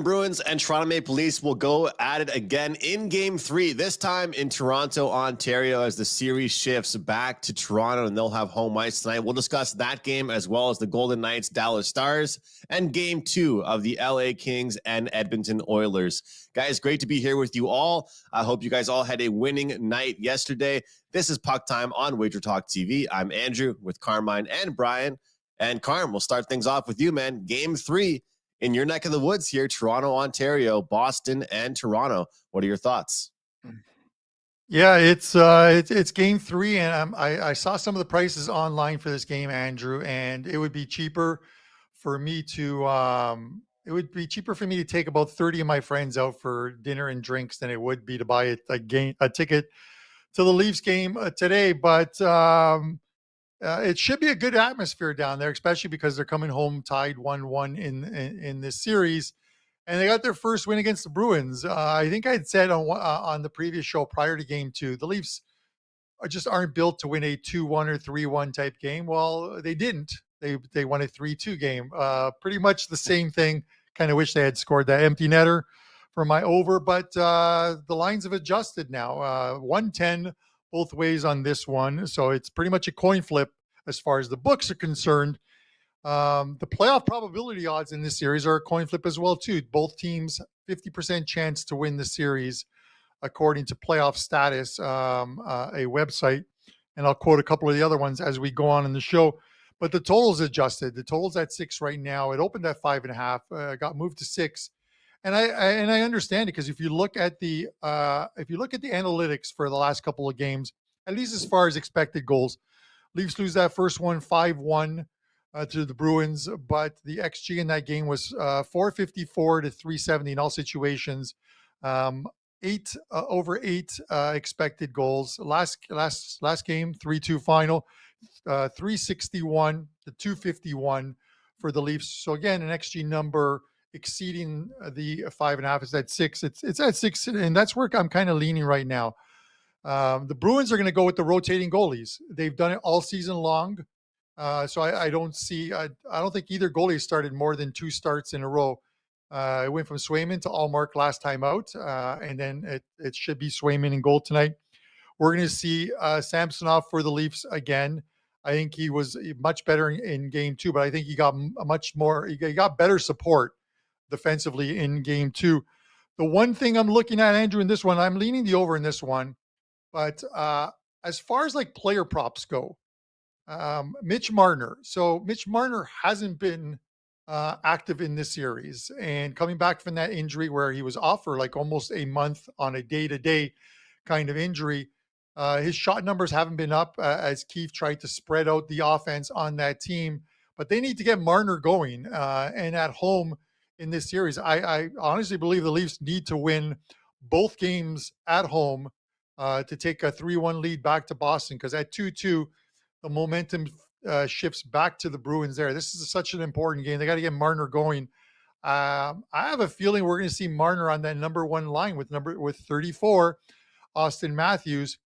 Bruins and Toronto Maple Leafs will go at it again in Game 3, this time in Toronto, Ontario, as the series shifts back to Toronto, and they'll have home ice tonight. We'll discuss that game as well as the Golden Knights, Dallas Stars, and Game 2 of the LA Kings and Edmonton Oilers. Guys, great to be here with you all. I hope you guys all had a winning night yesterday. This is Puck Time on WagerTalk TV. I'm Andrew with Carmine and Bryan. And Carm, we'll start things off with you, man. Game 3. In your neck of the woods here, Toronto, Ontario, Boston, and Toronto. What are your thoughts? Yeah, it's Game 3, and I saw some of the prices online for this game, Andrew, and it would be cheaper for me to take about 30 of my friends out for dinner and drinks than it would be to buy a ticket to the Leafs game today. But it should be a good atmosphere down there, especially because they're coming home tied 1-1 in this series, and they got their first win against the Bruins. I think I'd said on the previous show prior to Game 2, the Leafs aren't built to win a 2-1 or 3-1 type game. Well, they didn't. They won a 3-2 game. Pretty much the same thing. Kind of wish they had scored that empty netter for my over, but the lines have adjusted now. 110 both ways on this one. So it's pretty much a coin flip as far as the books are concerned. The playoff probability odds in this series are a coin flip as well, too. Both teams, 50% chance to win the series, according to Playoff Status, a website. And I'll quote a couple of the other ones as we go on in the show. But the total's adjusted. The total's at 6 right now. It opened at 5.5, got moved to 6. And I understand it, because if you look at the analytics for the last couple of games, at least as far as expected goals, Leafs lose that first one 5-1 to the Bruins, but the XG in that game was 454 to 370 in all situations. 8 over 8 expected goals. Last game 3-2 final, 361 to 251 for the Leafs. So again, an XG number exceeding the 5.5. Is at 6. It's at 6, and that's where I'm kind of leaning right now. The Bruins are going to go with the rotating goalies. They've done it all season long, so I don't think either goalie started more than 2 starts in a row. It went from Swayman to Allmark last time out, and then it should be Swayman in goal tonight. We're going to see Samsonov for the Leafs again. I think he was much better in Game 2, but I think he got he got better support defensively in Game 2. The one thing I'm looking at, Andrew, in this one, I'm leaning the over in this one. But as far as like player props go, Mitch Marner. So Mitch Marner hasn't been active in this series, and coming back from that injury where he was off for like almost a month on a day-to-day kind of injury, his shot numbers haven't been up as Keefe tried to spread out the offense on that team. But they need to get Marner going, and at home in this series, I honestly believe the Leafs need to win both games at home to take a 3-1 lead back to Boston, because at 2-2, the momentum shifts back to the Bruins there. This is such an important game. They got to get Marner going. I have a feeling we're going to see Marner on that number 1 line with 34, Austin Matthews.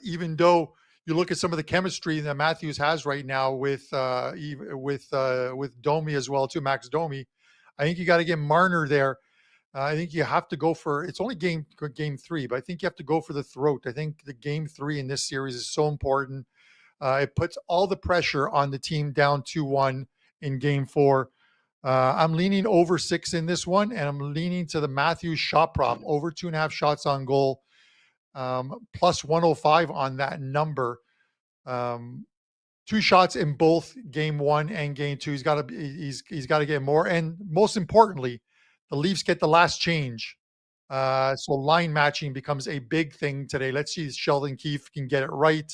Even though you look at some of the chemistry that Matthews has right now with Domi as well too, Max Domi, I think you got to get Marner there. I think you have to go for, it's only game 3, but I think you have to go for the throat. I think the Game 3 in this series is so important. It puts all the pressure on the team down 2-1 in Game 4. I'm leaning over 6 in this one, and I'm leaning to the Matthews shot prop, over 2.5 shots on goal, plus 105 on that number. 2 shots in both Game 1 and Game 2. He's got to get more, and most importantly, the Leafs get the last change. So line matching becomes a big thing today. Let's see if Sheldon Keefe can get it right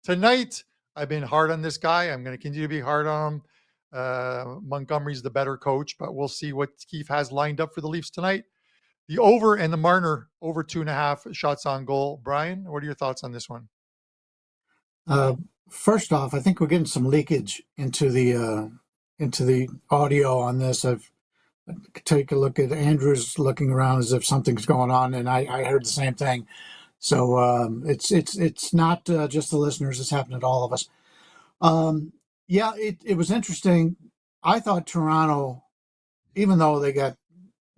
tonight. I've been hard on this guy. I'm going to continue to be hard on him. Montgomery's the better coach, but we'll see what Keefe has lined up for the Leafs tonight. The over and the Marner over 2.5 shots on goal. Bryan, what are your thoughts on this one? First off, I think we're getting some leakage into the audio on this. I've take a look at Andrew's looking around as if something's going on, and I heard the same thing. So it's not just the listeners; it's happening to all of us. Yeah, it was interesting. I thought Toronto, even though they got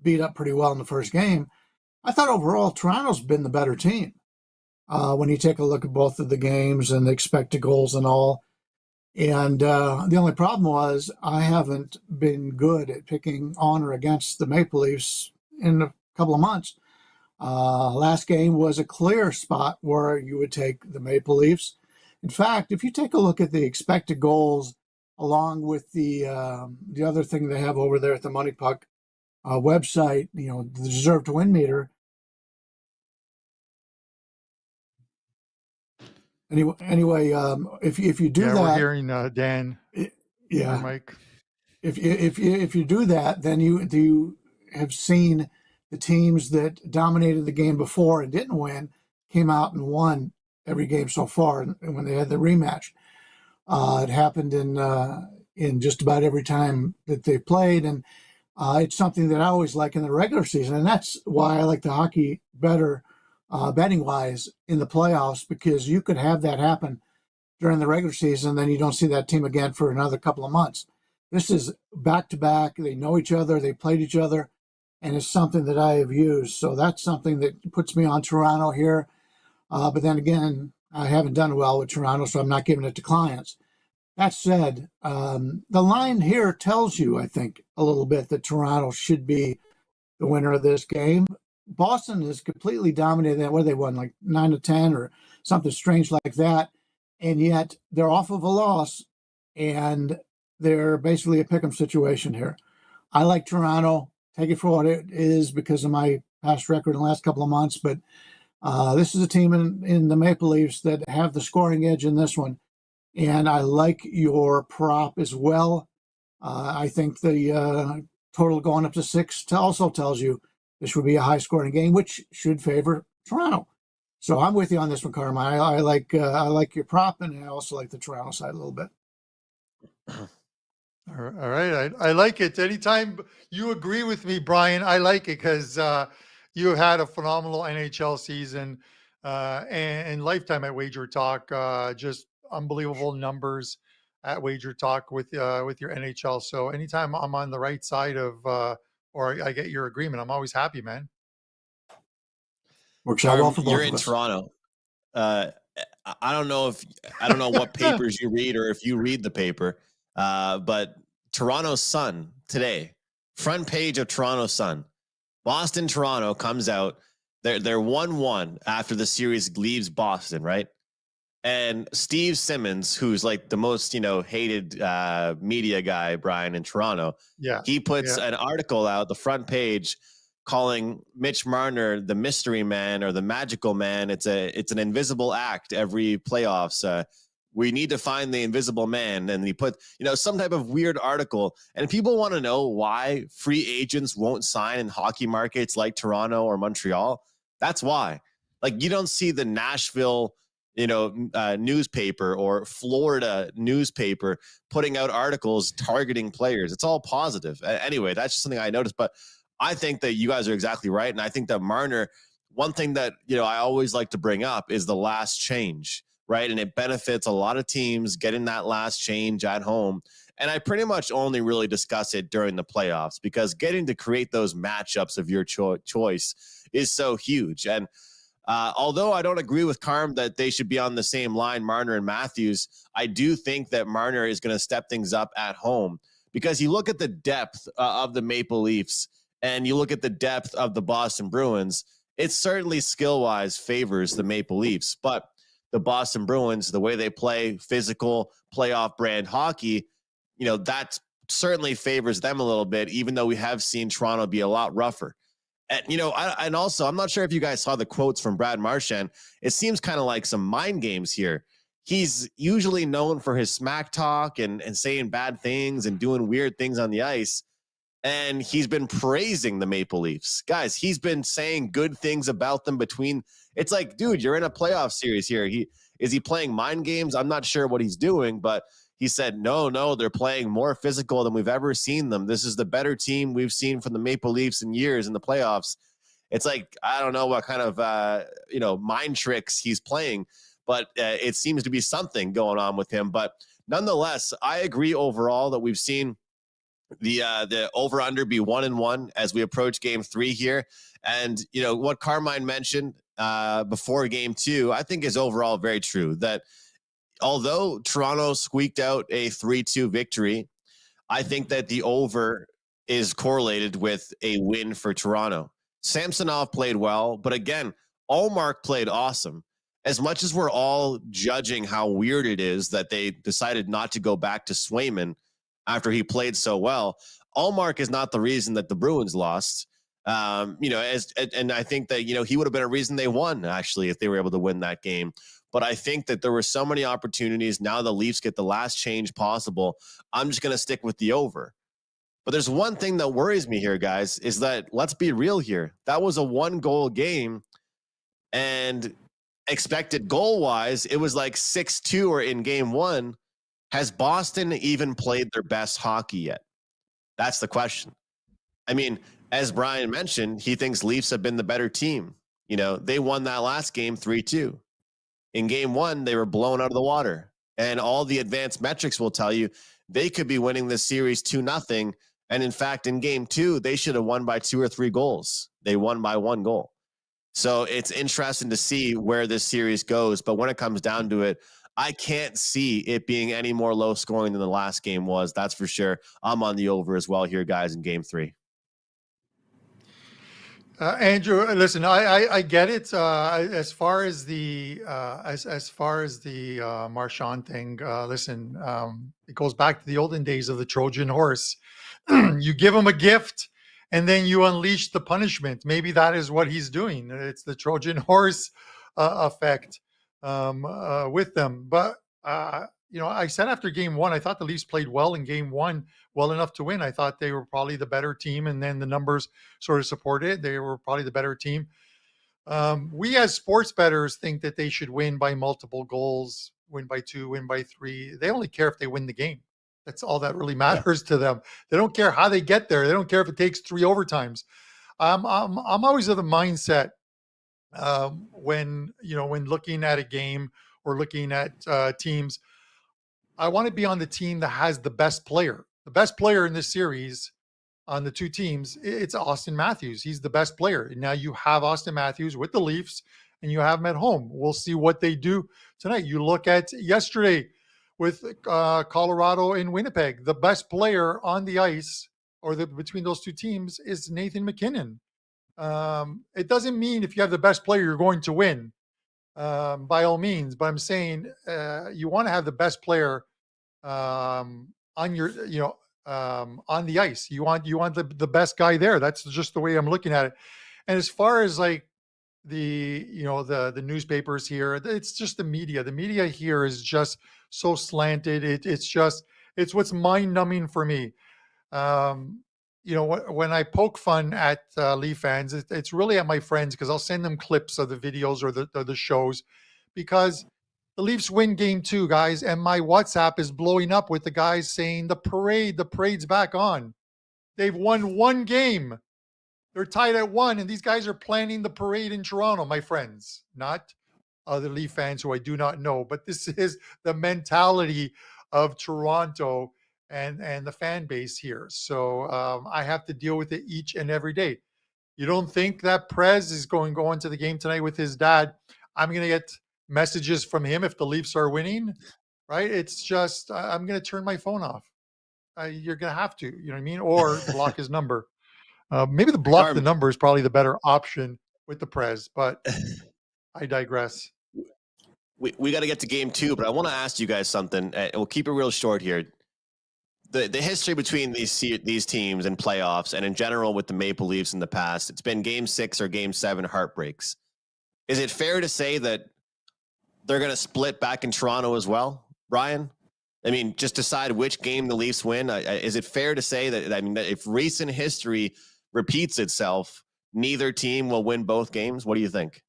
beat up pretty well in the first game. I thought overall Toronto's been the better team. When you take a look at both of the games and the expected goals and all. And the only problem was I haven't been good at picking on or against the Maple Leafs in a couple of months. Last game was a clear spot where you would take the Maple Leafs. In fact, if you take a look at the expected goals along with the other thing they have over there at the Money Puck website, the deserve to win meter. Anyway, if you do that, we're hearing Dan. Yeah, Mike. If you do that, then you have seen the teams that dominated the game before and didn't win came out and won every game so far. And when they had the rematch, it happened in just about every time that they played, and it's something that I always like in the regular season, and that's why I like the hockey better. Betting wise in the playoffs, because you could have that happen during the regular season, then you don't see that team again for another couple of months. This is back to back. They know each other, they played each other, and it's something that I have used. So that's something that puts me on Toronto here. But then again, I haven't done well with Toronto, so I'm not giving it to clients. That said, the line here tells you, I think, a little bit that Toronto should be the winner of this game. Boston is completely dominated. What they won, like 9-10 or something strange like that, and yet they're off of a loss, and they're basically a pick'em situation here. I like Toronto. Take it for what it is because of my past record in the last couple of months, but this is a team in the Maple Leafs that have the scoring edge in this one, and I like your prop as well. I think the total going up to 6 also tells you this would be a high-scoring game, which should favor Toronto. So I'm with you on this one, Carmine. I like your prop, and I also like the Toronto side a little bit. All right, I like it. Anytime you agree with me, Brian, I like it because you have had a phenomenal NHL season and lifetime at WagerTalk. Just unbelievable numbers at WagerTalk with your NHL. So anytime I'm on the right side of or I get your agreement, I'm always happy, man. Works out well for both You're of in us. Toronto. I don't know what papers you read or if you read the paper, but Toronto Sun today, front page of Toronto Sun, Boston Toronto comes out. They're 1-1 after the series leaves Boston, right? And Steve Simmons, who's like the most, hated media guy, Brian, in Toronto, he puts an article out, the front page, calling Mitch Marner the mystery man or the magical man. It's an invisible act every playoffs. We need to find the invisible man. And he put, some type of weird article. And people want to know why free agents won't sign in hockey markets like Toronto or Montreal. That's why. Like, you don't see the Nashville newspaper or Florida newspaper putting out articles targeting players. It's all positive. Anyway, that's just something I noticed, but I think that you guys are exactly right. And I think that Marner, one thing that, I always like to bring up is the last change, right? And it benefits a lot of teams getting that last change at home. And I pretty much only really discuss it during the playoffs because getting to create those matchups of your choice is so huge. And although I don't agree with Carm that they should be on the same line, Marner and Matthews, I do think that Marner is going to step things up at home because you look at the depth of the Maple Leafs and you look at the depth of the Boston Bruins, it certainly skill-wise favors the Maple Leafs. But the Boston Bruins, the way they play physical playoff brand hockey, that certainly favors them a little bit, even though we have seen Toronto be a lot rougher. And, and also, I'm not sure if you guys saw the quotes from Brad Marchand. It seems kind of like some mind games here. He's usually known for his smack talk and saying bad things and doing weird things on the ice. And he's been praising the Maple Leafs. Guys, he's been saying good things about them between. It's like, dude, you're in a playoff series here. Is he playing mind games? I'm not sure what he's doing, but he said, no, they're playing more physical than we've ever seen them. This is the better team we've seen from the Maple Leafs in years in the playoffs. It's like, I don't know what kind of, mind tricks he's playing, but it seems to be something going on with him. But nonetheless, I agree overall that we've seen the over under be 1-1 as we approach game 3 here. And what Carmine mentioned before game 2, I think is overall very true, that although Toronto squeaked out a 3-2 victory, I think that the over is correlated with a win for Toronto. Samsonov played well, but again, Allmark played awesome. As much as we're all judging how weird it is that they decided not to go back to Swayman after he played so well, Allmark is not the reason that the Bruins lost. And I think that, he would have been a reason they won, actually, if they were able to win that game. But I think that there were so many opportunities. Now the Leafs get the last change possible. I'm just going to stick with the over. But there's one thing that worries me here, guys, is that, let's be real here. That was a 1-goal game, and expected goal-wise, it was like 6-2 or in game 1. Has Boston even played their best hockey yet? That's the question. I mean, as Brian mentioned, he thinks Leafs have been the better team. They won that last game 3-2. In game 1, they were blown out of the water. And all the advanced metrics will tell you they could be winning this series 2-0. And in fact, in game 2, they should have won by 2 or 3 goals. They won by 1 goal. So it's interesting to see where this series goes. But when it comes down to it, I can't see it being any more low scoring than the last game was. That's for sure. I'm on the over as well here, guys, in game 3. Andrew, listen, I get it. As far as the Marchand thing, listen, it goes back to the olden days of the Trojan horse. You give him a gift, and then you unleash the punishment. Maybe that is what he's doing. It's the Trojan horse effect with them. But I said after game 1, I thought the Leafs played well in game 1, well enough to win. I thought they were probably the better team, and then the numbers sort of supported it. They were probably the better team. We as sports bettors think that they should win by multiple goals, win by 2, win by 3. They only care if they win the game. That's all that really matters to them. They don't care how they get there. They don't care if it takes 3 overtimes. I'm always of the mindset when looking at a game or looking at teams, I want to be on the team that has the best player. The best player in this series on the 2 teams, it's Austin Matthews. He's the best player. Now you have Austin Matthews with the Leafs, and you have him at home. We'll see what they do tonight. You look at yesterday with Colorado and Winnipeg. The best player on the ice, or between those 2 teams, is Nathan McKinnon. It doesn't mean if you have the best player, you're going to win, by all means. But I'm saying you want to have the best player on your, on the ice. You want the best guy there. That's just the way I'm looking at it. And as far as like the newspapers here, it's just the media. The media here is just so slanted. It's what's mind numbing for me. When I poke fun at Leaf fans, it's really at my friends, because I'll send them clips of the videos or the shows, because the Leafs win game 2, guys, and my WhatsApp is blowing up with the guys saying the parade's back on. They've won 1 game. They're tied at 1, and these guys are planning the parade in Toronto, my friends, not other Leaf fans who I do not know. But this is the mentality of Toronto and the fan base here. So I have to deal with it each and every day. You don't think that Prez is going to the game tonight with his dad? I'm going to get messages from him if the Leafs are winning, right? It's just, I'm going to turn my phone off. You're going to have to, you know what I mean? Or block his number. Maybe the block the number is probably the better option with the Prez, but I digress. We got to get to game 2, but I want to ask you guys something. We'll keep it real short here. The history between these teams and playoffs, and in general with the Maple Leafs in the past, it's been game 6 or game 7 heartbreaks. Is it fair to say that they're going to split back in Toronto as well, Brian? I mean, just decide which game the Leafs win. Is it fair to say that, that if recent history repeats itself, neither team will win both games? What do you think?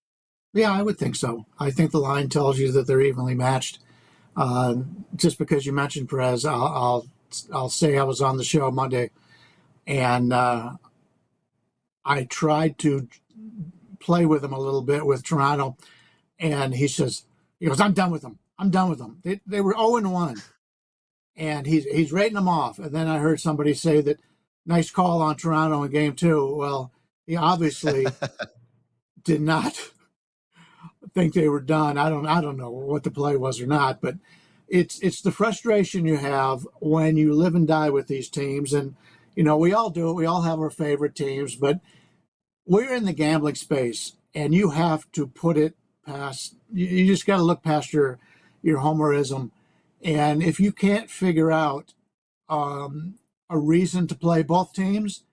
Yeah, I would think so. I think the line tells you that they're evenly matched. Just because you mentioned Perez, I'll say I was on the show Monday, and I tried to play with him a little bit with Toronto, and he goes, I'm done with them. I'm done with them. They were 0-1. and he's rating them off. And then I heard somebody say that nice call on Toronto in game 2. Well, he obviously did not think they were done. I don't know what the play was or not, but it's the frustration you have when you live and die with these teams. And we all do it. We all have our favorite teams, but we're in the gambling space, and you have to put it past. You just got to look past your homerism, and if you can't figure out a reason to play both teams,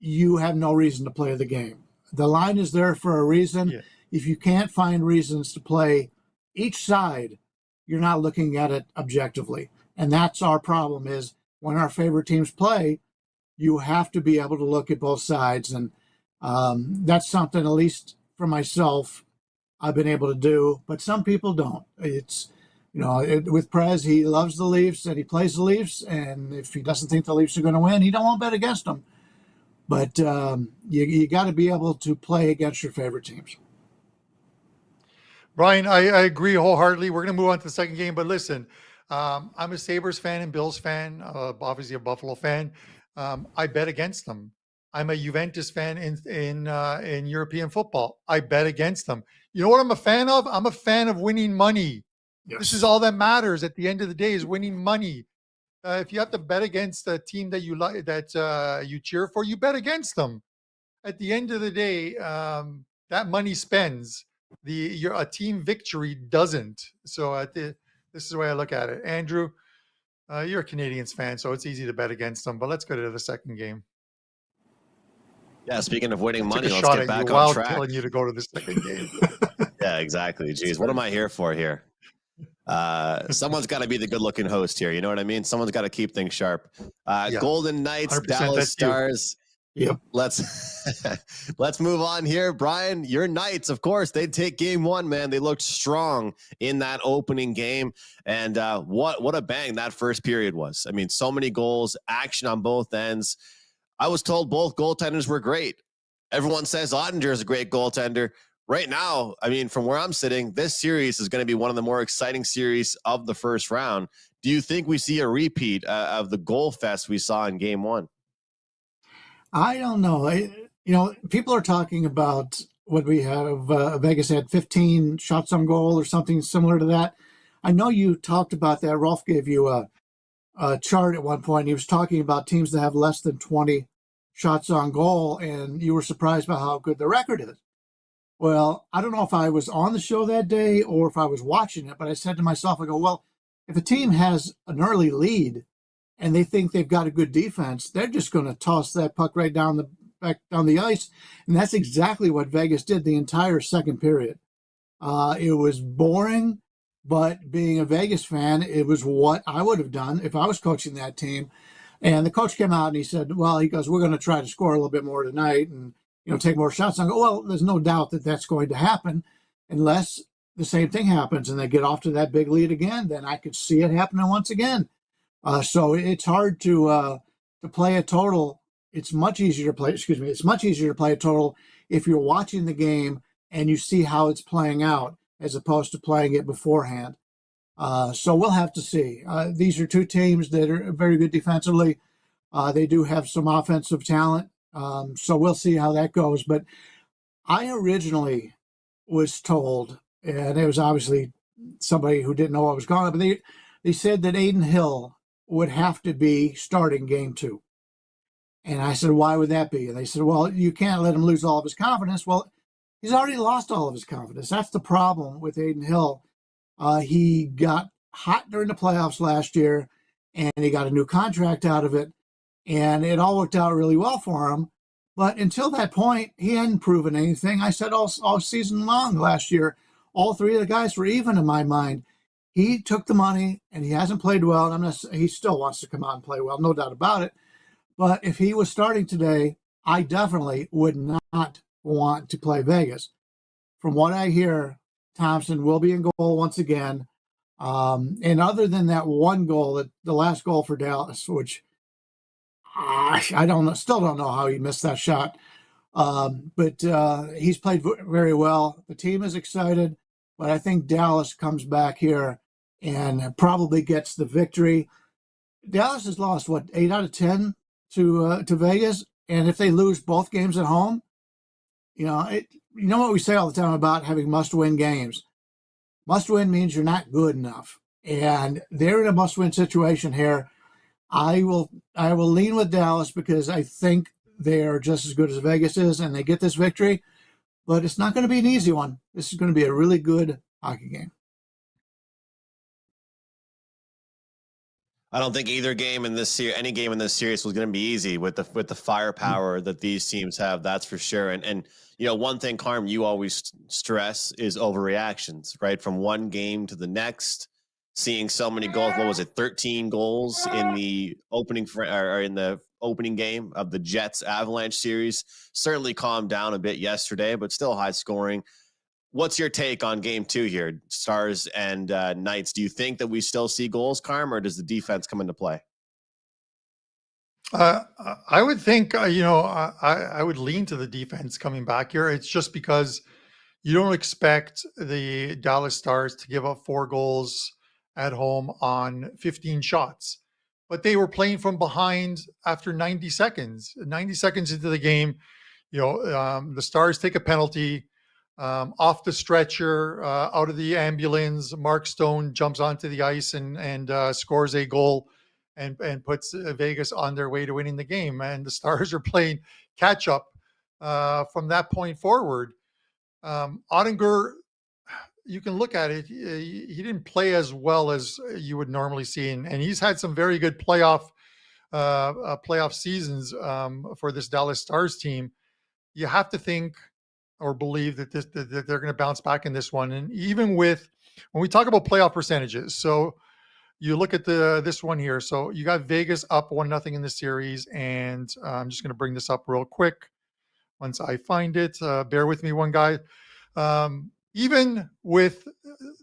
you have no reason to play the game. The line is there for a reason. Yeah. If you can't find reasons to play each side, you're not looking at it objectively. And that's our problem, is when our favorite teams play, you have to be able to look at both sides. And that's something, at least for myself, I've been able to do, but some people don't. It's, with Prez, he loves the Leafs and he plays the Leafs. And if he doesn't think the Leafs are going to win, he don't want to bet against them. But you got to be able to play against your favorite teams. Brian, I agree wholeheartedly. We're going to move on to the second game, but listen, I'm a Sabres fan and Bills fan, obviously a Buffalo fan. I bet against them. I'm a Juventus fan in European football. I bet against them. You know what I'm a fan of? I'm a fan of winning money. Yes. This is all that matters at the end of the day, is winning money. If you have to bet against a team that you like, that you cheer for, you bet against them. At the end of the day, that money spends. A team victory doesn't. So this is the way I look at it. Andrew, you're a Canadians fan, so it's easy to bet against them. But let's go to the second game. Yeah, speaking of winning money, let's shot get at back you on while track. telling you to go to the second game. Yeah, exactly. Jeez, what am I here for here? Someone's got to be the good-looking host here. You know what I mean? Someone's got to keep things sharp. Yeah. Golden Knights, 100% Dallas Stars. Yep. Let's move on here. Brian, your Knights, of course, they take game 1, man. They looked strong in that opening game. And what a bang that first period was. I mean, so many goals, action on both ends. I was told both goaltenders were great. Everyone says Ottinger is a great goaltender. Right now, I mean, from where I'm sitting, this series is going to be one of the more exciting series of the first round. Do you think we see a repeat of the goal fest we saw in game 1? I don't know. People are talking about what we have. Vegas had 15 shots on goal or something similar to that. I know you talked about that. Rolf gave you a chart at one point. He was talking about teams that have less than 20 shots on goal, and you were surprised by how good the record is. Well, I don't know if I was on the show that day or if I was watching it, but I said to myself, I go, well, if a team has an early lead and they think they've got a good defense, they're just going to toss that puck right back down the ice. And that's exactly what Vegas did the entire second period. It was boring, but being a Vegas fan, it was what I would have done if I was coaching that team. And the coach came out and he said, well, he goes, we're going to try to score a little bit more tonight and, take more shots. And I go, well, there's no doubt that that's going to happen unless the same thing happens and they get off to that big lead again. Then I could see it happening once again. So it's hard to play a total. It's much easier to play. It's much easier to play a total if you're watching the game and you see how it's playing out as opposed to playing it beforehand. So we'll have to see. These are two teams that are very good defensively. They do have some offensive talent. So we'll see how that goes. But I originally was told, and it was obviously somebody who didn't know what was going on, but they said that Aiden Hill would have to be starting game 2. And I said, why would that be? And they said, well, you can't let him lose all of his confidence. Well, he's already lost all of his confidence. That's the problem with Aiden Hill. He got hot during the playoffs last year, and he got a new contract out of it, and it all worked out really well for him. But until that point, he hadn't proven anything. I said all season long last year, all three of the guys were even in my mind. He took the money, and he hasn't played well. And he still wants to come out and play well, no doubt about it. But if he was starting today, I definitely would not want to play Vegas. From what I hear, Thompson will be in goal once again. And other than that one goal, the last goal for Dallas, which still don't know how he missed that shot. But he's played very well. The team is excited, but I think Dallas comes back here and probably gets the victory. Dallas has lost what 8 out of 10 to Vegas, and if they lose both games at home, you know what we say all the time about having must-win games. Must-win means you're not good enough, and they're in a must-win situation here. I will lean with Dallas because I think they are just as good as Vegas is, and they get this victory. But it's not going to be an easy one. This is going to be a really good hockey game. I don't think either game in this series, any game in this series, was going to be easy with the firepower that these teams have. That's for sure. And one thing, Carm, you always stress is overreactions, right? From one game to the next, seeing so many goals. What was it? 13 goals in the opening or in the opening game of the Jets Avalanche series. Certainly calmed down a bit yesterday, but still high scoring. What's your take on game 2 here, Stars and Knights? Do you think that we still see goals, Carm, or does the defense come into play? I would think, I would lean to the defense coming back here. It's just because you don't expect the Dallas Stars to give up 4 goals at home on 15 shots. But they were playing from behind after 90 seconds. 90 seconds into the game, the Stars take a penalty. Off the stretcher, out of the ambulance, Mark Stone jumps onto the ice and scores a goal and puts Vegas on their way to winning the game. And the Stars are playing catch up from that point forward. Ottinger, you can look at it. He didn't play as well as you would normally see, and he's had some very good playoff seasons for this Dallas Stars team. You have to think or believe that they're going to bounce back in this one. And even when we talk about playoff percentages, so you look at this one here. So you got Vegas up 1-0 in the series, and I'm just going to bring this up real quick once I find it. Bear with me, one guy. Even with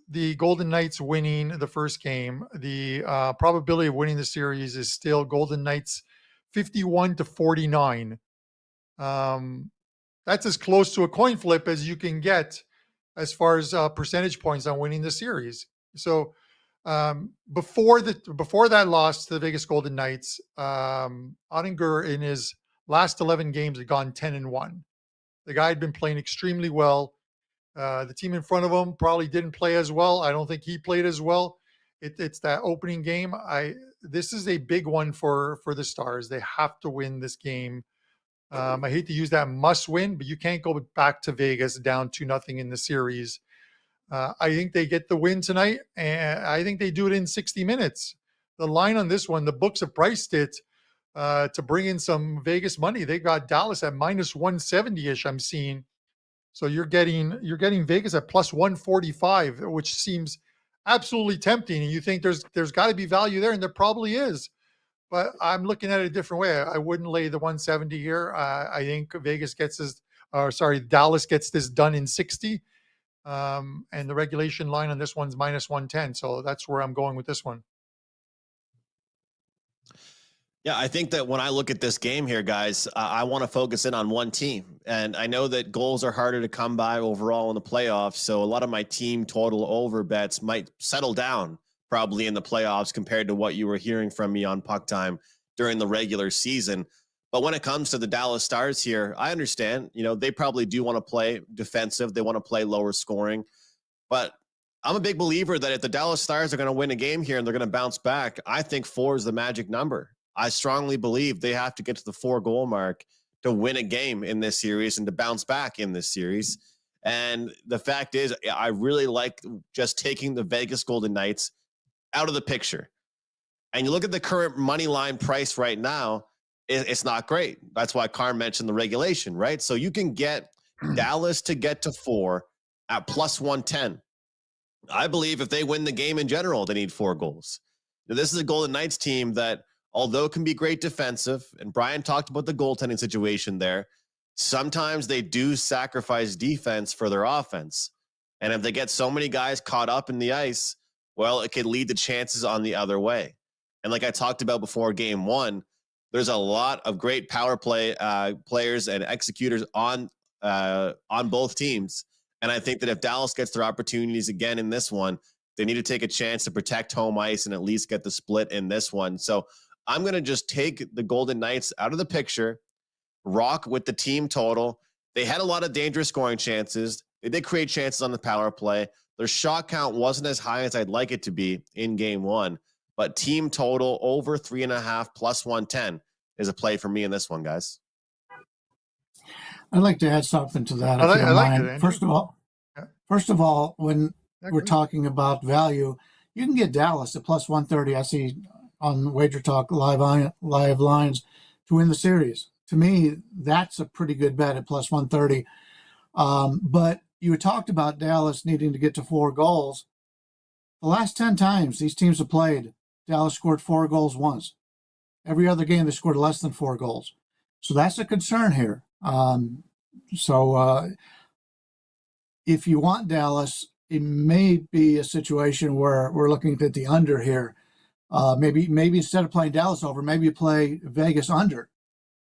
the Golden Knights winning the first game, the probability of winning the series is still Golden Knights 51-49. That's as close to a coin flip as you can get as far as percentage points on winning the series. So before that loss to the Vegas Golden Knights, Ottinger in his last 11 games had gone 10-1. The guy had been playing extremely well. The team in front of him probably didn't play as well. I don't think he played as well. It's that opening game. This is a big one for the Stars. They have to win this game. I hate to use that must win, but you can't go back to Vegas down 2-0 in the series. I think they get the win tonight, and I think they do it in 60 minutes. The line on this one, the books have priced it to bring in some Vegas money. They got Dallas at minus 170-ish, I'm seeing. So you're getting Vegas at plus 145, which seems absolutely tempting. And you think there's got to be value there, and there probably is. But I'm looking at it a different way. I wouldn't lay the 170 here. I think Dallas gets this done in 60. And the regulation line on this one's minus 110. So that's where I'm going with this one. Yeah, I think that when I look at this game here, guys, I want to focus in on one team. And I know that goals are harder to come by overall in the playoffs. So a lot of my team total over bets might settle down probably in the playoffs compared to what you were hearing from me on PuckTime during the regular season. But when it comes to the Dallas Stars here, I understand, they probably do want to play defensive. They want to play lower scoring. But I'm a big believer that if the Dallas Stars are going to win a game here and they're going to bounce back, I think 4 is the magic number. I strongly believe they have to get to the 4-goal mark to win a game in this series and to bounce back in this series. And the fact is, I really like just taking the Vegas Golden Knights out of the picture. And you look at the current money line price right now, it's not great. That's why Carm mentioned the regulation, right? So you can get Dallas to get to 4 at plus 110. I believe if they win the game in general, they need 4 goals. Now, this is a Golden Knights team that, although it can be great defensive, and Brian talked about the goaltending situation there, sometimes they do sacrifice defense for their offense. And if they get so many guys caught up in the ice, well, it could lead to chances on the other way. And like I talked about before game 1, there's a lot of great power play players and executors on both teams. And I think that if Dallas gets their opportunities again in this one, They need to take a chance to protect home ice and at least get the split in this one. So I'm going to just take the Golden Knights out of the picture, rock with the team total. They had a lot of dangerous scoring chances. They did create chances on the power play. Their shot count wasn't as high as I'd like it to be in game one, but team total over 3.5 plus 110 is a play for me in this one, guys. I'd like to add something to that. I like it, Andrew. First of all, when we're talking about value, you can get Dallas at plus 130. I see on WagerTalk live lines to win the series. To me, that's a pretty good bet at plus 130. But you talked about Dallas needing to get to 4 goals. The last 10 times these teams have played, Dallas scored 4 goals once. Every other game, they scored less than 4 goals. So that's a concern here. If you want Dallas, it may be a situation where we're looking at the under here. Maybe instead of playing Dallas over, maybe you play Vegas under.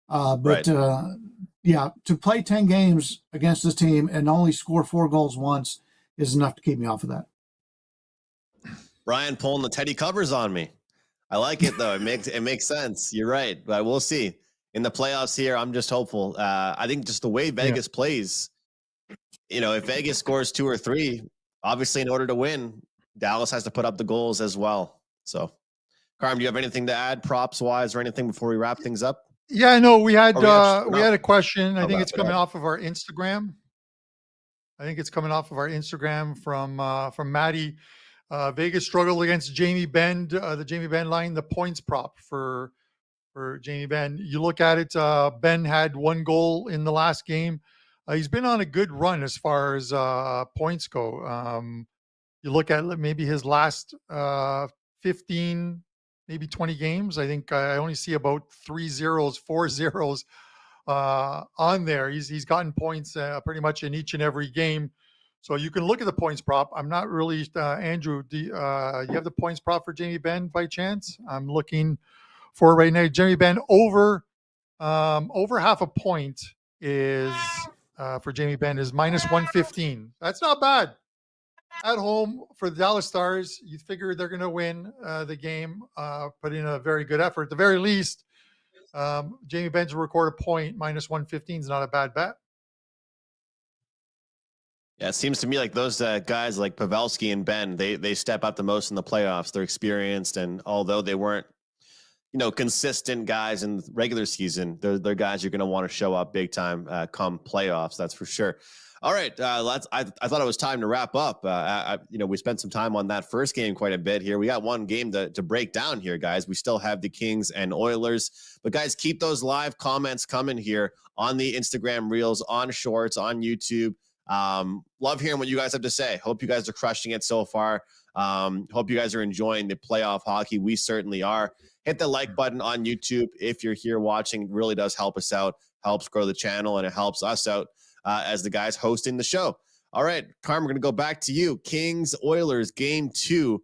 Yeah, to play 10 games against this team and only score 4 goals once is enough to keep me off of that. Brian pulling the Teddy covers on me. I like it though. It makes sense. You're right, but we'll see. In the playoffs here, I'm just hopeful. I think just the way Vegas plays, if Vegas scores 2 or 3, obviously in order to win, Dallas has to put up the goals as well. So, Carm, do you have anything to add props wise or anything before we wrap things up? Yeah, no, we had a question. I think it's coming off of our Instagram. From Maddie. Vegas struggled against Jamie Benn, the Jamie Benn line, the points prop for Jamie Benn. You look at it, Ben had 1 goal in the last game. He's been on a good run as far as points go. You look at maybe his last 15, maybe 20 games. I think I only see about 3 zeros, 4 zeros on there. He's gotten points pretty much in each and every game. So you can look at the points prop. I'm not really, Andrew, do you have the points prop for Jamie Benn by chance? I'm looking for right now. Jamie Benn over half a point is for Jamie Benn is minus 115. That's not bad. At home for the Dallas Stars, you figure they're going to win the game, put in a very good effort. At the very least, Jamie Benn to record a point, minus 115 is not a bad bet. Yeah, it seems to me like those guys like Pavelski and Ben, they step up the most in the playoffs. They're experienced, and although they weren't, consistent guys in the regular season, they're guys you're going to want to show up big time come playoffs. That's for sure. All right, I thought it was time to wrap up. We spent some time on that first game quite a bit here. We got one game to break down here, guys. We still have the Kings and Oilers, but guys, keep those live comments coming here on the Instagram Reels, on Shorts, on YouTube. Love hearing what you guys have to say. Hope you guys are crushing it so far. Hope you guys are enjoying the playoff hockey. We certainly are. Hit the like button on YouTube if you're here watching. It really does help us out, helps grow the channel, and it helps us out as the guys hosting the show. All right, Carm, we're going to go back to you. Kings, Oilers, game 2.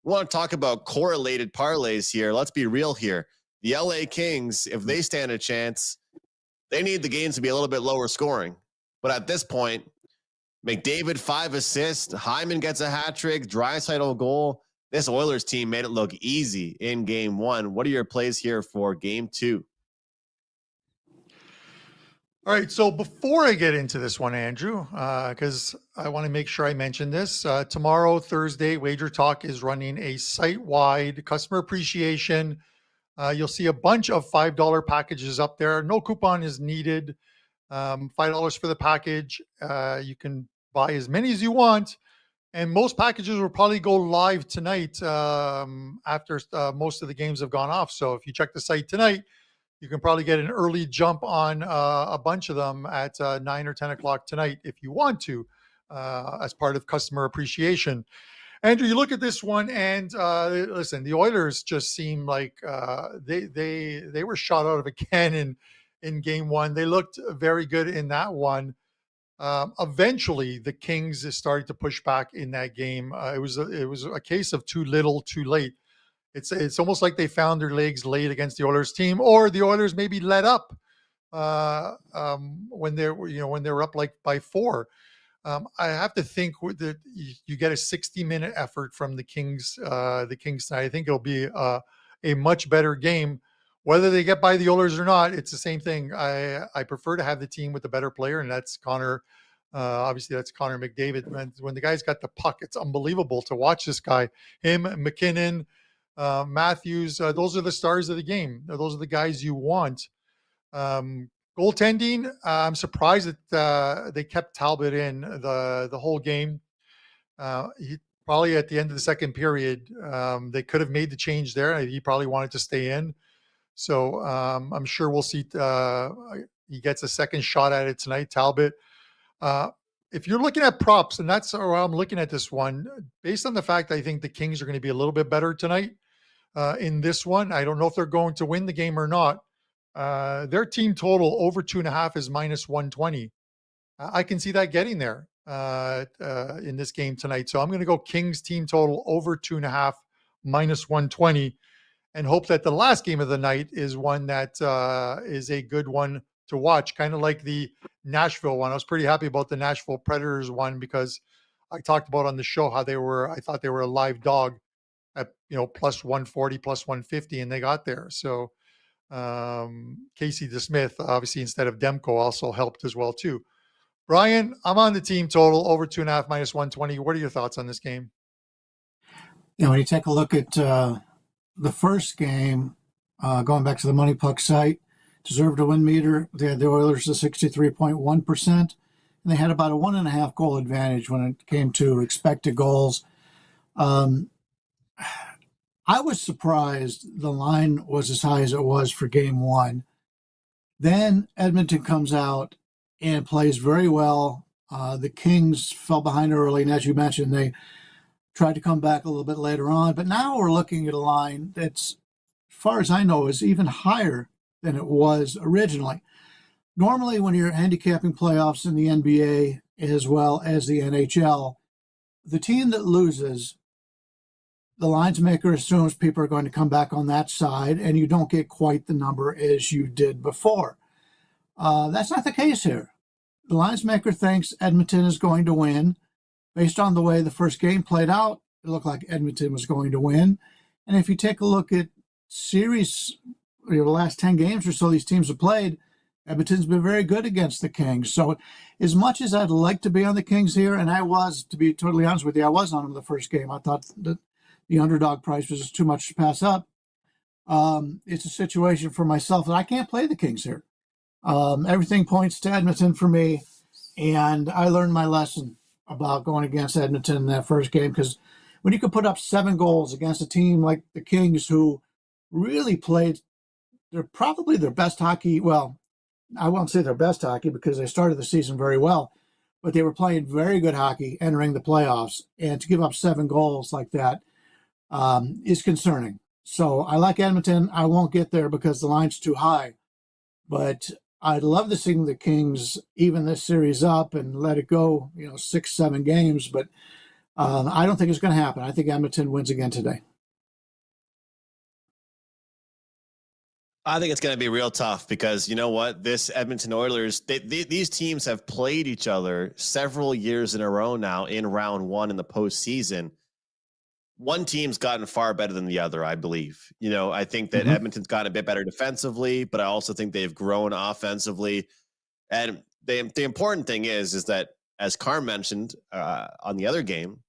We want to talk about correlated parlays here. Let's be real here. The LA Kings, if they stand a chance, they need the games to be a little bit lower scoring. But at this point, McDavid 5 assists, Hyman gets a hat trick, Draisaitl goal. This Oilers team made it look easy in game 1. What are your plays here for game 2? All right, so before I get into this one, Andrew, because I want to make sure I mention this, tomorrow, Thursday, WagerTalk is running a site-wide customer appreciation. You'll see a bunch of $5 packages up there. No coupon is needed. $5 for the package. You can buy as many as you want. And most packages will probably go live tonight after most of the games have gone off. So if you check the site tonight, you can probably get an early jump on a bunch of them at 9 or 10 o'clock tonight if you want to, as part of customer appreciation. Andrew, you look at this one and listen, the Oilers just seem like they were shot out of a cannon in game 1. They looked very good in that one. Eventually, the Kings started to push back in that game. It was a case of too little, too late. It's almost like they found their legs late against the Oilers team, or the Oilers maybe let up when they were up like by 4. I have to think that you get a 60-minute effort from the Kings. The Kings tonight. I think it'll be a much better game. Whether they get by the Oilers or not, it's the same thing. I prefer to have the team with the better player, and that's Connor. Obviously, that's Connor McDavid. When the guy's got the puck, it's unbelievable to watch this guy. Him, McKinnon, Matthews. Those are the stars of the game. Those are the guys you want. Goaltending, I'm surprised that they kept Talbot in the whole game. He probably at the end of the second period, they could have made the change there. He probably wanted to stay in. So I'm sure we'll see. He gets a second shot at it tonight, Talbot. If you're looking at props, and that's how I'm looking at this one, based on the fact I think the Kings are going to be a little bit better tonight in this one. I don't know if they're going to win the game or not. Their team total over 2.5 is -120. I can see that getting there in this game tonight. So I'm going to go Kings team total over 2.5 -120, and hope that the last game of the night is one that is a good one to watch, kind of like the Nashville one. I was pretty happy about the Nashville Predators one because I talked about on the show how I thought they were a live dog at +140, +150, and they got there. So Casey DeSmith, obviously instead of Demko, also helped as well too. Brian, I'm on the team total over 2.5 -120. What are your thoughts on this game? When you take a look at the first game, going back to the Money Puck site, deserved to win meter, they had the Oilers at 63.1%, and they had about a 1.5 goal advantage when it came to expected goals. I was surprised the line was as high as it was for game one. Then Edmonton comes out and plays very well. The Kings fell behind early, and as you mentioned, they tried to come back a little bit later on. But now we're looking at a line that's, as far as I know, is even higher than it was originally. Normally, when you're handicapping playoffs in the NBA as well as the NHL, the team that loses, the lines maker assumes people are going to come back on that side, and you don't get quite the number as you did before. That's not the case here. The lines maker thinks Edmonton is going to win. Based on the way the first game played out, it looked like Edmonton was going to win. And if you take a look at series, the last 10 games or so these teams have played, Edmonton's been very good against the Kings. So as much as I'd like to be on the Kings here, and I was, to be totally honest with you, I was on them the first game. I thought that the underdog price was just too much to pass up. It's a situation for myself that I can't play the Kings here. Everything points to Edmonton for me, and I learned my lesson about going against Edmonton in that first game, because when you can put up 7 goals against a team like the Kings, who really played, they're probably their best hockey. Well, I won't say their best hockey because they started the season very well, but they were playing very good hockey entering the playoffs, and to give up 7 goals like that is concerning. So I like Edmonton. I won't get there because the line's too high, but I'd love to see the Kings even this series up and let it go, 6-7 games, but I don't think it's going to happen. I think Edmonton wins again today. I think it's going to be real tough because you know what? This Edmonton Oilers, these teams have played each other several years in a row now in round one in the postseason. One team's gotten far better than the other, I believe. I think that Edmonton's gotten a bit better defensively, but I also think they've grown offensively. And the important thing is that, as Carm mentioned on the other game,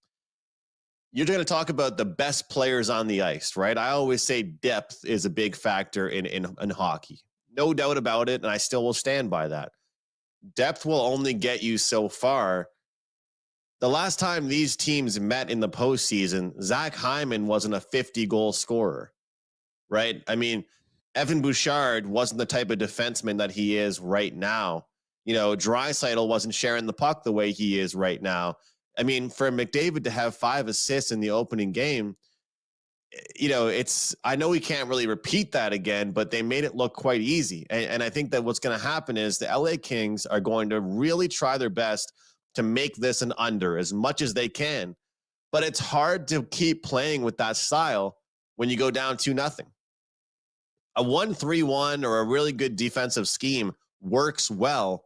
you're going to talk about the best players on the ice, right? I always say depth is a big factor in hockey. No doubt about it, and I still will stand by that. Depth will only get you so far. The last time these teams met in the postseason, Zach Hyman wasn't a 50-goal scorer, right? I mean, Evan Bouchard wasn't the type of defenseman that he is right now. Draisaitl wasn't sharing the puck the way he is right now. I mean, for McDavid to have 5 assists in the opening game, I know we can't really repeat that again, but they made it look quite easy. And I think that what's going to happen is the LA Kings are going to really try their best to make this an under as much as they can. But it's hard to keep playing with that style when you go down 2-0. A 1-3-1 or a really good defensive scheme works well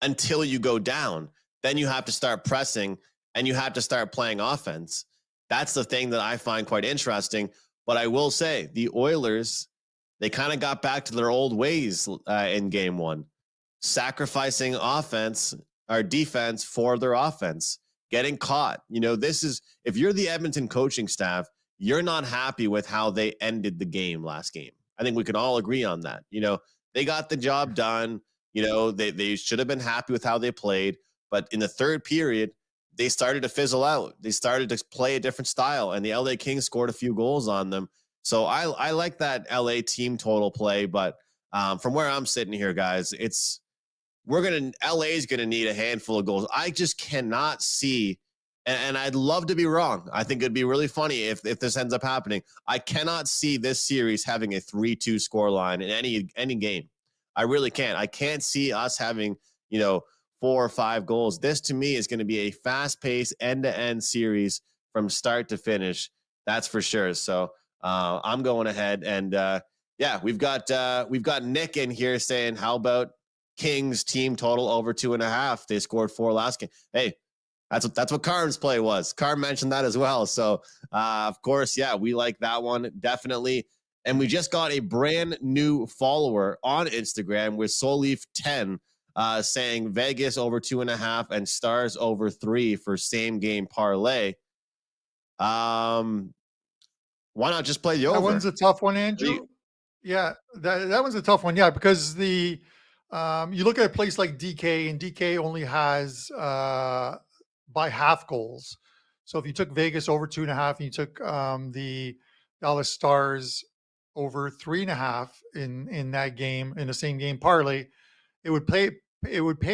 until you go down. then you have to start pressing and you have to start playing offense. That's the thing that I find quite interesting. But I will say the Oilers, they kind of got back to their old ways in game one, sacrificing offense or defense for their offense, getting caught. This is, if you're the Edmonton coaching staff, you're not happy with how they ended the game last game. I think we can all agree on that. They got the job done. They should have been happy with how they played. But in the third period, they started to fizzle out. They started to play a different style, and the LA Kings scored a few goals on them. So I like that LA team total play. But from where I'm sitting here, guys, LA is going to need a handful of goals. I just cannot see, and I'd love to be wrong. I think it'd be really funny if this ends up happening. I cannot see this series having a 3-2 scoreline in any game. I really can't. I can't see us having, 4 or 5 goals. This, to me, is going to be a fast-paced, end-to-end series from start to finish. That's for sure. So I'm going ahead, and we've got Nick in here saying, how about Kings team total over 2.5? They scored 4 last game. Hey, that's what Carm's play was. Carm mentioned that as well. So of course, we like that one definitely. And we just got a brand new follower on Instagram with SoulLeaf10 saying Vegas over 2.5 and Stars over 3 for same game parlay. Why not just play the over? That one's a tough one, Andrew. Yeah, that one's a tough one. Yeah, because you look at a place like DK, and DK only has by half goals. So if you took Vegas over 2.5 and you took the Dallas Stars over 3.5 in that game, in the same game parlay, it would pay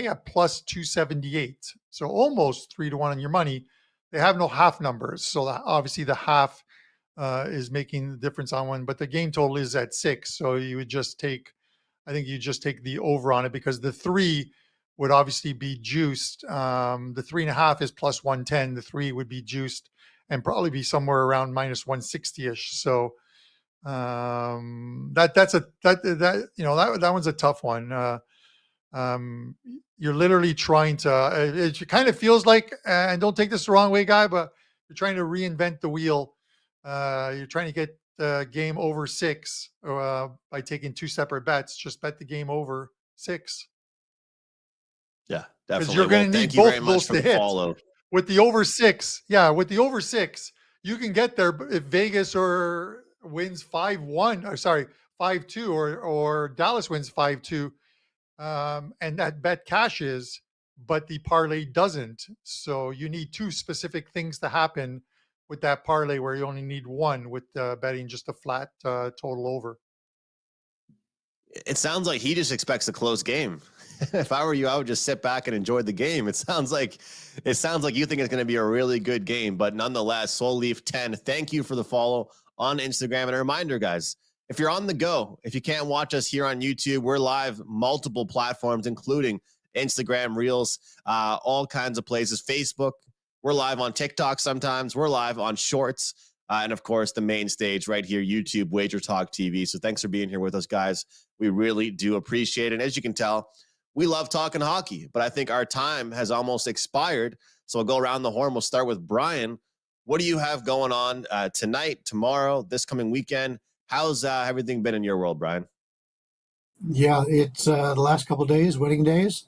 a plus 278. So almost 3-1 on your money. They have no half numbers. So obviously the half is making the difference on one, but the game total is at 6. So you would just take the over on it, because the 3 would obviously be juiced. The 3.5 is plus 110. The 3 would be juiced and probably be somewhere around minus 160-ish. So that one's a tough one. You're literally trying to, it kind of feels like, and don't take this the wrong way, guy, but you're trying to reinvent the wheel. You're trying to get the game over 6 by taking 2 separate bets. Just bet the game over 6. Yeah, definitely. Because you're going to need both of those to hit. With the over 6, you can get there if Vegas wins 5-1, or sorry, 5-2, or Dallas wins 5-2. And that bet cashes, but the parlay doesn't. So you need 2 specific things to happen with that parlay, where you only need 1 with betting just a flat total over. It sounds like he just expects a close game. If I were you, I would just sit back and enjoy the game. It sounds like you think it's going to be a really good game, but nonetheless, SoulLeaf10, thank you for the follow on Instagram. And a reminder, guys, if you're on the go, if you can't watch us here on YouTube, we're live multiple platforms, including Instagram, Reels, all kinds of places, Facebook. We're live on TikTok sometimes. We're live on Shorts. And of course, the main stage right here, YouTube, WagerTalk TV. So thanks for being here with us, guys. We really do appreciate it. And as you can tell, we love talking hockey, but I think our time has almost expired. So we'll go around the horn. We'll start with Bryan. What do you have going on tonight, tomorrow, this coming weekend? How's everything been in your world, Bryan? Yeah, it's the last couple of days, wedding days.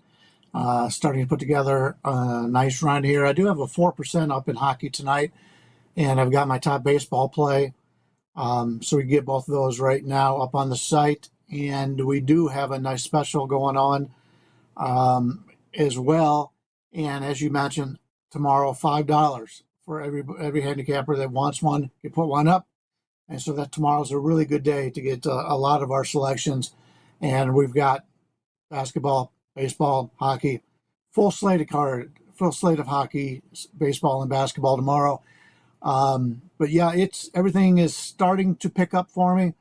Starting to put together a nice run here. I do have a 4% up in hockey tonight, and I've got my top baseball play. So we can get both of those right now up on the site. And we do have a nice special going on as well. And as you mentioned, tomorrow, $5 for every handicapper that wants one. You put one up. And so that tomorrow's a really good day to get a lot of our selections. And we've got basketball, baseball, hockey, full slate of hockey, baseball, and basketball tomorrow. But yeah, everything is starting to pick up for me.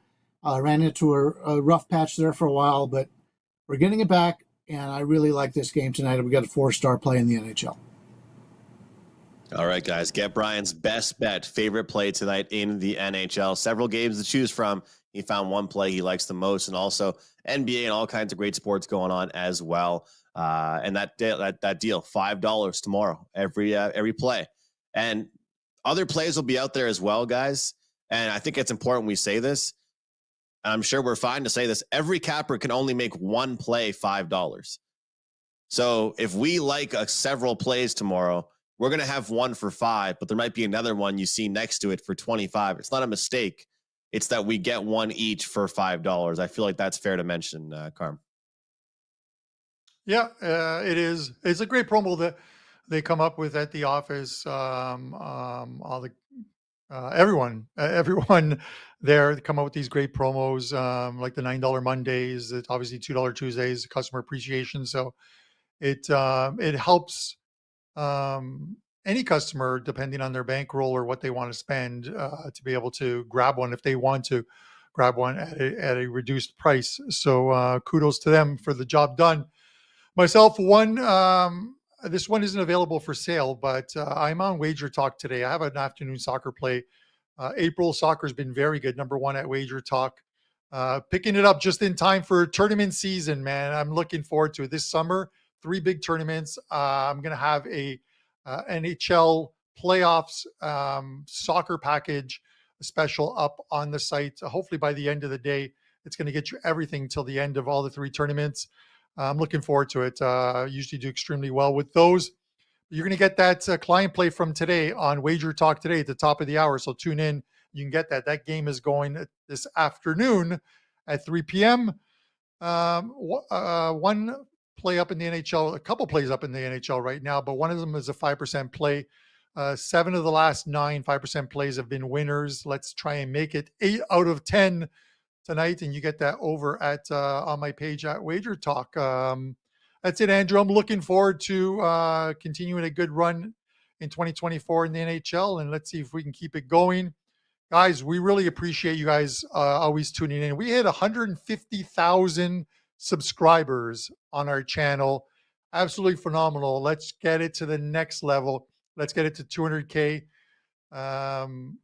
I ran into a rough patch there for a while, but we're getting it back. And I really like this game tonight. We got a 4-star play in the NHL. All right, guys, get Brian's best bet, favorite play tonight in the NHL. Several games to choose from. He found one play he likes the most, and also NBA and all kinds of great sports going on as well. And that deal, $5 tomorrow, every play. And other plays will be out there as well, guys. And I think it's important we say this. I'm sure we're fine to say this. Every capper can only make one play $5. So if we like several plays tomorrow, we're going to have one for $5, but there might be another one you see next to it for $25. It's not a mistake. It's that we get one each for $5. I feel like that's fair to mention, Carm. Yeah, it is. It's a great promo that they come up with at the office. All the everyone there come up with these great promos, like the $9 Mondays, obviously $2 Tuesdays, customer appreciation. So it helps any kustomer, depending on their bankroll or what they want to spend, to be able to grab one if they want to grab one at a reduced price. So kudos to them for the job done. Myself, this one isn't available for sale, but I'm on WagerTalk today. I have an afternoon soccer play. April soccer has been very good. Number one at WagerTalk. Picking it up just in time for tournament season, man. I'm looking forward to it. This summer, 3 big tournaments. I'm going to have a NHL playoffs soccer package special up on the site. Hopefully by the end of the day, it's going to get you everything till the end of all the 3 tournaments. I'm looking forward to it. Usually do extremely well with those. You're going to get that client play from today on WagerTalk today at the top of the hour. So tune in. You can get that. That game is going this afternoon at 3 p.m. One play up in the NHL, a couple plays up in the NHL right now, but one of them is a 5% play. 7 of the last 9 5% plays have been winners. Let's try and make it 8 out of 10 tonight, and you get that over at on my page at WagerTalk. That's it, Andrew. I'm looking forward to continuing a good run in 2024 in the NHL, and let's see if we can keep it going. Guys, we really appreciate you guys always tuning in. We hit 150,000 subscribers on our channel. Absolutely phenomenal. Let's get it to the next level. Let's get it to 200K.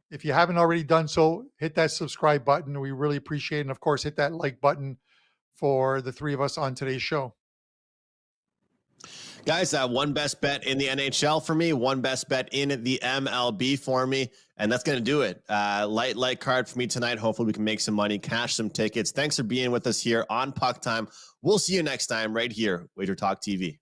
If you haven't already done so, hit that subscribe button. We really appreciate it. And of course, hit that like button for the 3 of us on today's show. Guys, one best bet in the NHL for me, one best bet in the MLB for me, and that's going to do it. Light card for me tonight. Hopefully we can make some money, cash some tickets. Thanks for being with us here on Puck Time. We'll see you next time right here, WagerTalk TV.